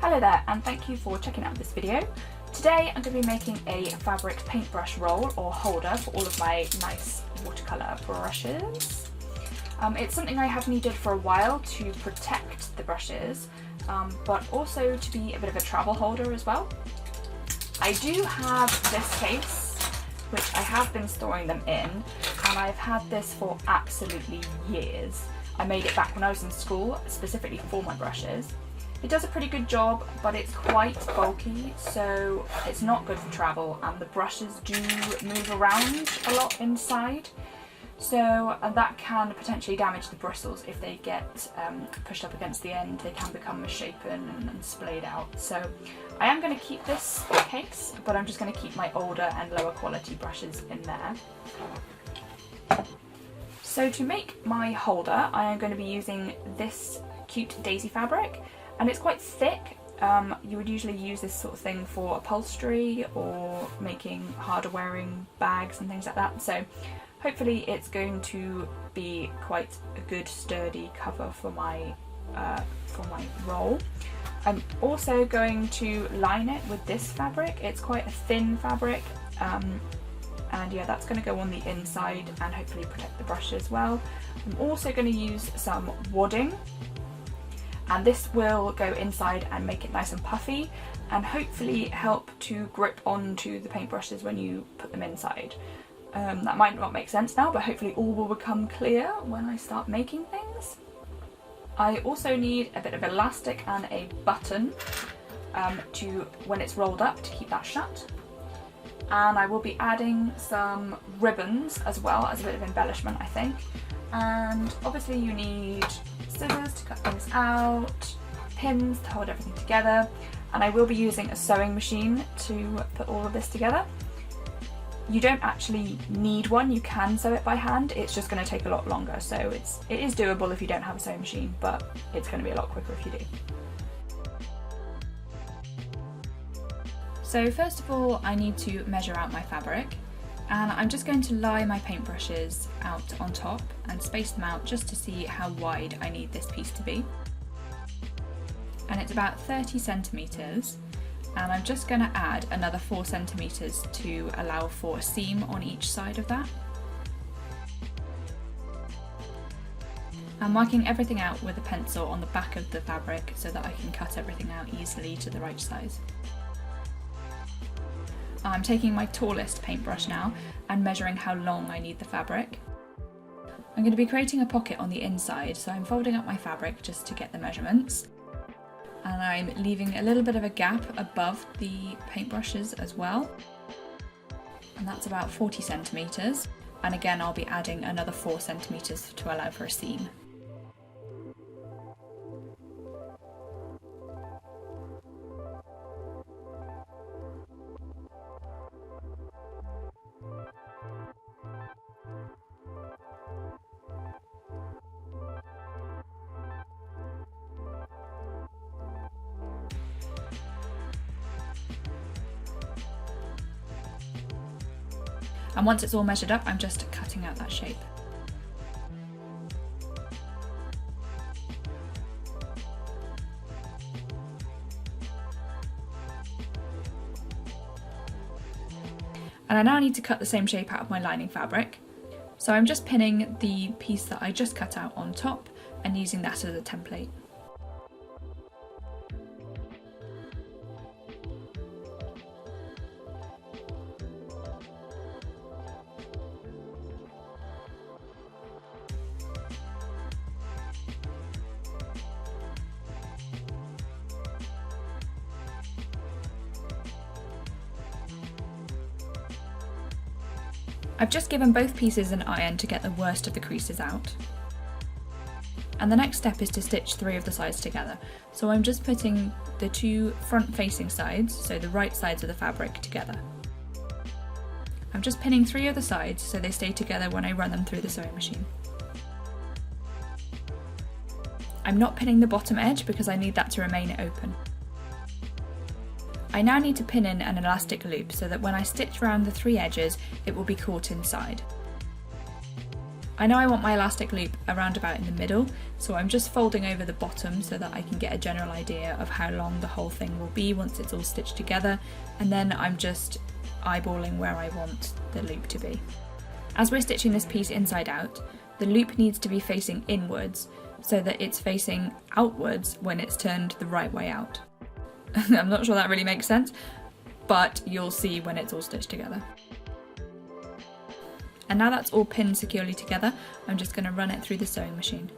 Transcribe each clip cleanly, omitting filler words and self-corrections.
Hello there, and thank you for checking out this video. Today I'm going to be making a fabric paintbrush roll or holder for all of my nice watercolour brushes. It's something I have needed for a while to protect the brushes, but also to be a bit of a travel holder as well. I do have this case, which I have been storing them in, and I've had this for absolutely years. I made it back when I was in school, specifically for my brushes. It does a pretty good job, but it's quite bulky, so it's not good for travel, and the brushes do move around a lot inside, so that can potentially damage the bristles if they get pushed up against the end. They can become misshapen and splayed out. So I am going to keep this case, but I'm just going to keep my older and lower quality brushes in there. So to make my holder, I am going to be using this cute daisy fabric. And it's quite thick. You would usually use this sort of thing for upholstery or making harder wearing bags and things like that. So hopefully it's going to be quite a good sturdy cover for my roll. I'm also going to line it with this fabric. It's quite a thin fabric. And yeah, that's going to go on the inside and hopefully protect the brush as well. I'm also going to use some wadding. And this will go inside and make it nice and puffy and hopefully help to grip onto the paintbrushes when you put them inside. That might not make sense now, but hopefully all will become clear when I start making things. I also need a bit of elastic and a button when it's rolled up to keep that shut. And I will be adding some ribbons as well as a bit of embellishment, I think. And obviously you need scissors to cut things out, pins to hold everything together, and I will be using a sewing machine to put all of this together. You don't actually need one, you can sew it by hand, it's just going to take a lot longer, so it is doable if you don't have a sewing machine, but it's going to be a lot quicker if you do. So first of all, I need to measure out my fabric. And I'm just going to lie my paintbrushes out on top and space them out just to see how wide I need this piece to be. And it's about 30 centimetres, and I'm just going to add another 4 centimetres to allow for a seam on each side of that. I'm marking everything out with a pencil on the back of the fabric so that I can cut everything out easily to the right size. I'm taking my tallest paintbrush now and measuring how long I need the fabric. I'm going to be creating a pocket on the inside, so I'm folding up my fabric just to get the measurements. And I'm leaving a little bit of a gap above the paintbrushes as well. And that's about 40 centimetres. And again, I'll be adding another 4 centimetres to allow for a seam. And once it's all measured up, I'm just cutting out that shape. And I now need to cut the same shape out of my lining fabric. So I'm just pinning the piece that I just cut out on top and using that as a template. I've just given both pieces an iron to get the worst of the creases out. And the next step is to stitch 3 of the sides together. So I'm just putting the 2 front facing sides, so the right sides of the fabric, together. I'm just pinning 3 of the sides so they stay together when I run them through the sewing machine. I'm not pinning the bottom edge because I need that to remain open. I now need to pin in an elastic loop so that when I stitch around the 3 edges, it will be caught inside. I know I want my elastic loop around about in the middle, so I'm just folding over the bottom so that I can get a general idea of how long the whole thing will be once it's all stitched together, and then I'm just eyeballing where I want the loop to be. As we're stitching this piece inside out, the loop needs to be facing inwards so that it's facing outwards when it's turned the right way out. I'm not sure that really makes sense, but you'll see when it's all stitched together. And now that's all pinned securely together, I'm just going to run it through the sewing machine.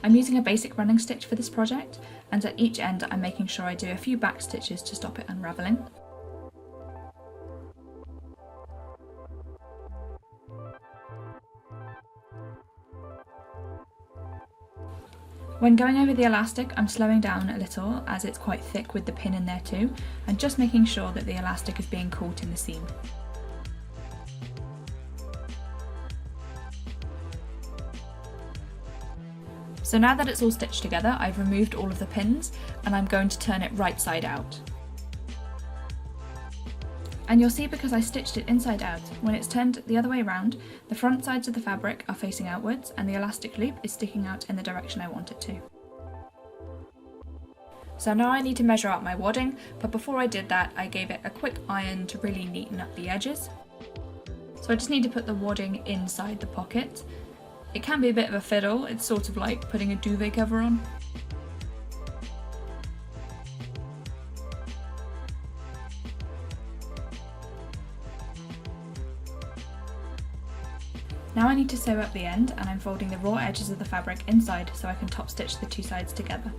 I'm using a basic running stitch for this project, and at each end I'm making sure I do a few back stitches to stop it unravelling. When going over the elastic, I'm slowing down a little as it's quite thick with the pin in there too, and just making sure that the elastic is being caught in the seam. So now that it's all stitched together, I've removed all of the pins and I'm going to turn it right side out. And you'll see, because I stitched it inside out, when it's turned the other way around, the front sides of the fabric are facing outwards and the elastic loop is sticking out in the direction I want it to. So now I need to measure out my wadding, but before I did that I gave it a quick iron to really neaten up the edges. So I just need to put the wadding inside the pocket. It can be a bit of a fiddle, it's sort of like putting a duvet cover on. Now I need to sew up the end, and I'm folding the raw edges of the fabric inside so I can top stitch the two sides together.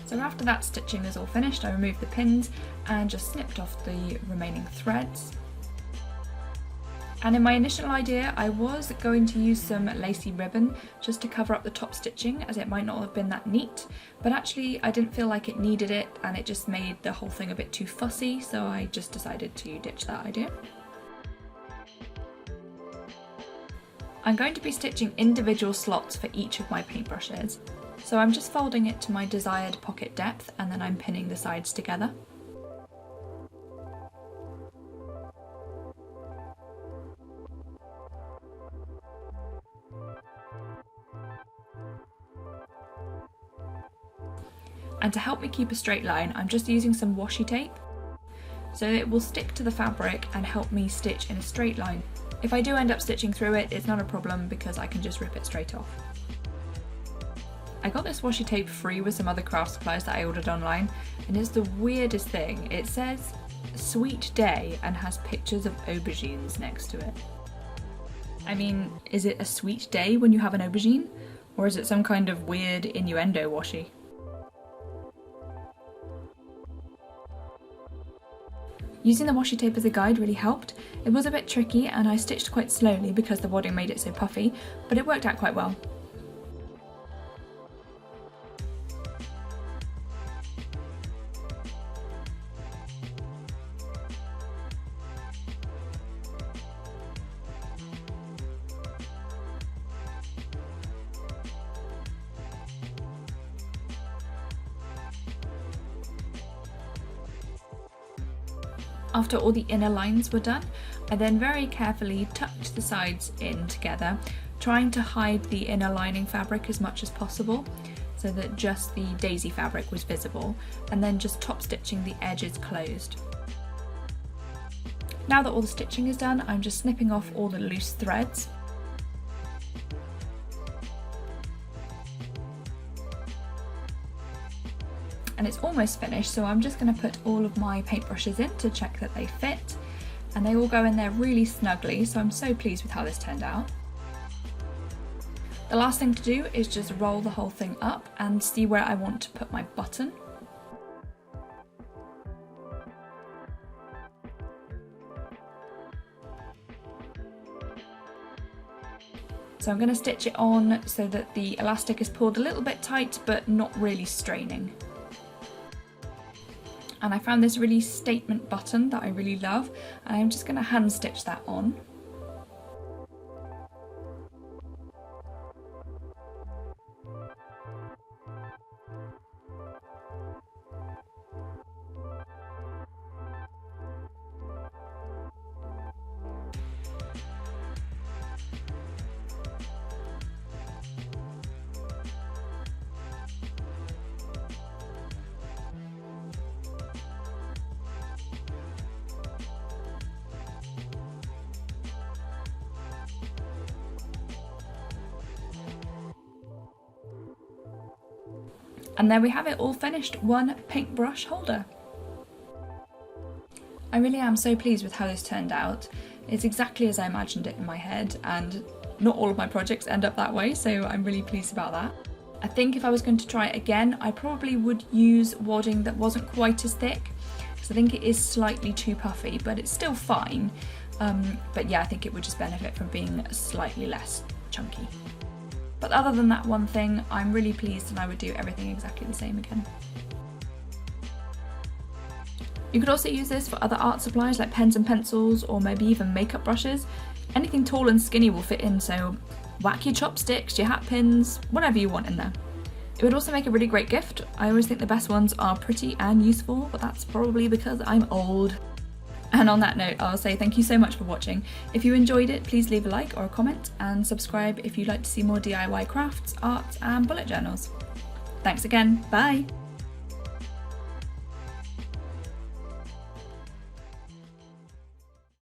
So after that stitching is all finished, I removed the pins and just snipped off the remaining threads. And in my initial idea, I was going to use some lacy ribbon just to cover up the top stitching, as it might not have been that neat, but actually I didn't feel like it needed it and it just made the whole thing a bit too fussy, so I just decided to ditch that idea. I'm going to be stitching individual slots for each of my paintbrushes. So I'm just folding it to my desired pocket depth and then I'm pinning the sides together. And to help me keep a straight line, I'm just using some washi tape. So it will stick to the fabric and help me stitch in a straight line. If I do end up stitching through it, it's not a problem because I can just rip it straight off. I got this washi tape free with some other craft supplies that I ordered online, and it's the weirdest thing. It says Sweet Day and has pictures of aubergines next to it. I mean, is it a sweet day when you have an aubergine? Or is it some kind of weird innuendo washi? Using the washi tape as a guide really helped. It was a bit tricky and I stitched quite slowly because the wadding made it so puffy, but it worked out quite well. After all the inner lines were done, I then very carefully tucked the sides in together, trying to hide the inner lining fabric as much as possible so that just the daisy fabric was visible, and then just top stitching the edges closed. Now that all the stitching is done, I'm just snipping off all the loose threads. And it's almost finished, so I'm just going to put all of my paintbrushes in to check that they fit, and they all go in there really snugly, so I'm so pleased with how this turned out. The last thing to do is just roll the whole thing up and see where I want to put my button. So I'm going to stitch it on so that the elastic is pulled a little bit tight but not really straining. And I found this really statement button that I really love, and I'm just going to hand stitch that on. And there we have it, all finished, one paintbrush holder. I really am so pleased with how this turned out. It's exactly as I imagined it in my head, and not all of my projects end up that way, so I'm really pleased about that. I think if I was going to try it again, I probably would use wadding that wasn't quite as thick, because I think it is slightly too puffy, but it's still fine. But yeah, I think it would just benefit from being slightly less chunky. But other than that one thing, I'm really pleased, and I would do everything exactly the same again. You could also use this for other art supplies like pens and pencils, or maybe even makeup brushes. Anything tall and skinny will fit in, so whack your chopsticks, your hat pins, whatever you want in there. It would also make a really great gift. I always think the best ones are pretty and useful, but that's probably because I'm old. And on that note, I'll say thank you so much for watching. If you enjoyed it, please leave a like or a comment, and subscribe if you'd like to see more DIY crafts, art and bullet journals. Thanks again, bye!